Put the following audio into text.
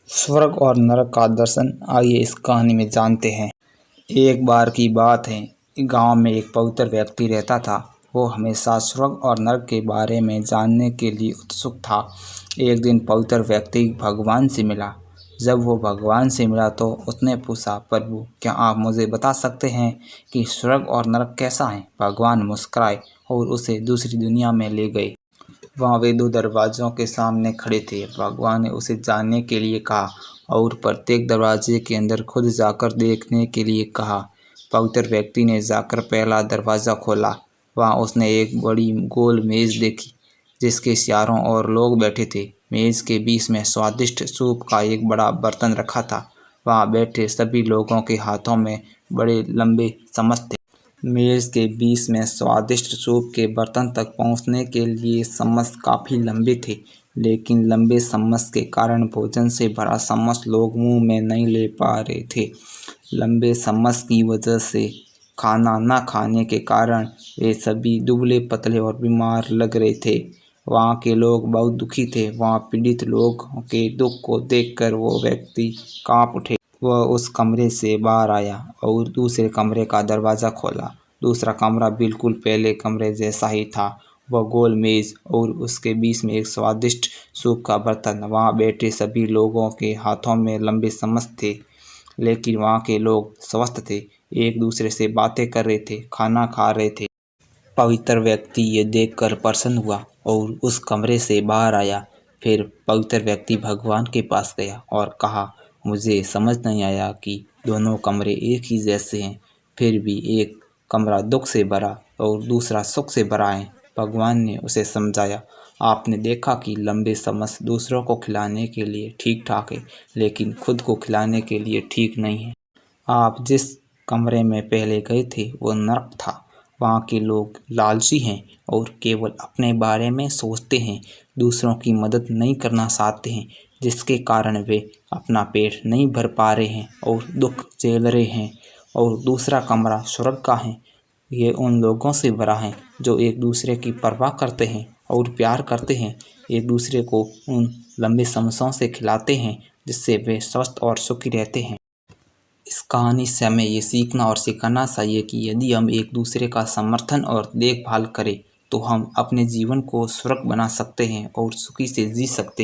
स्वर्ग और नरक का दर्शन आइए इस कहानी में जानते हैं। एक बार की बात है, गांव में एक पवित्र व्यक्ति रहता था। वो हमेशा स्वर्ग और नरक के बारे में जानने के लिए उत्सुक था। एक दिन पवित्र व्यक्ति भगवान से मिला। जब वो भगवान से मिला तो उसने पूछा, प्रभु क्या आप मुझे बता सकते हैं कि स्वर्ग और नरक कैसा है? भगवान मुस्कुराए और उसे दूसरी दुनिया में ले गए। वहाँ वे दो दरवाज़ों के सामने खड़े थे। भगवान ने उसे जानने के लिए कहा और प्रत्येक दरवाजे के अंदर खुद जाकर देखने के लिए कहा। पवित्र व्यक्ति ने जाकर पहला दरवाज़ा खोला। वहाँ उसने एक बड़ी गोल मेज़ देखी जिसके चारों ओर लोग बैठे थे। मेज़ के बीच में स्वादिष्ट सूप का एक बड़ा बर्तन रखा था। वहाँ बैठे सभी लोगों के हाथों में बड़े लंबे चम्मच थे। मेज़ के बीच में स्वादिष्ट सूप के बर्तन तक पहुंचने के लिए चम्मच काफ़ी लंबे थे, लेकिन लंबे चम्मच के कारण भोजन से भरा चम्मच लोग मुंह में नहीं ले पा रहे थे। लंबे चम्मच की वजह से खाना न खाने के कारण वे सभी दुबले पतले और बीमार लग रहे थे। वहाँ के लोग बहुत दुखी थे। वहाँ पीड़ित लोगों के दुख को देखकर वो व्यक्ति कांप उठे। वह उस कमरे से बाहर आया और दूसरे कमरे का दरवाज़ा खोला। दूसरा कमरा बिल्कुल पहले कमरे जैसा ही था। वह गोल मेज़ और उसके बीच में एक स्वादिष्ट सूप का बर्तन। वहाँ बैठे सभी लोगों के हाथों में लंबे चम्मच थे, लेकिन वहाँ के लोग स्वस्थ थे, एक दूसरे से बातें कर रहे थे, खाना खा रहे थे। पवित्र व्यक्ति ये देखकर प्रसन्न हुआ और उस कमरे से बाहर आया। फिर पवित्र व्यक्ति भगवान के पास गया और कहा, मुझे समझ नहीं आया कि दोनों कमरे एक ही जैसे हैं, फिर भी एक कमरा दुख से भरा और दूसरा सुख से भरा है। भगवान ने उसे समझाया, आपने देखा कि लंबे चम्मच दूसरों को खिलाने के लिए ठीक ठाक है, लेकिन खुद को खिलाने के लिए ठीक नहीं है। आप जिस कमरे में पहले गए थे वो नरक था। वहाँ के लोग लालची हैं और केवल अपने बारे में सोचते हैं, दूसरों की मदद नहीं करना चाहते हैं, जिसके कारण वे अपना पेट नहीं भर पा रहे हैं और दुख झेल रहे हैं। और दूसरा कमरा स्वर्ग का है। ये उन लोगों से भरा है जो एक दूसरे की परवाह करते हैं और प्यार करते हैं, एक दूसरे को उन लंबे चम्मचों से खिलाते हैं जिससे वे स्वस्थ और सुखी रहते हैं। इस कहानी से हमें ये सीखना और सिखाना चाहिए कि यदि हम एक दूसरे का समर्थन और देखभाल करें तो हम अपने जीवन को स्वर्ग बना सकते हैं और सुखी से जी सकते हैं।